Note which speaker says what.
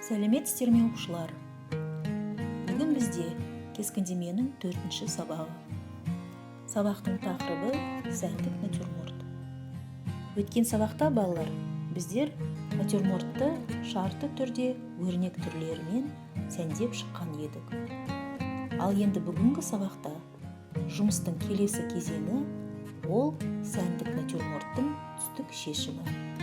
Speaker 1: Сәлеметсіздер ме оқушылар? Бүгін бізде кескіндеменің 4-ші сабағы. Сабақтың тақырыбы сәндік натюрморт. Өткен сабақта балалар, біздер натюрмортты шартты түрде өрнек түрлерімен сәндеп шыққан едік. Ал енді бүгінгі сабақта жұмыстың келесі кезеңі ол сәндік натюрморттың түстік шешімі.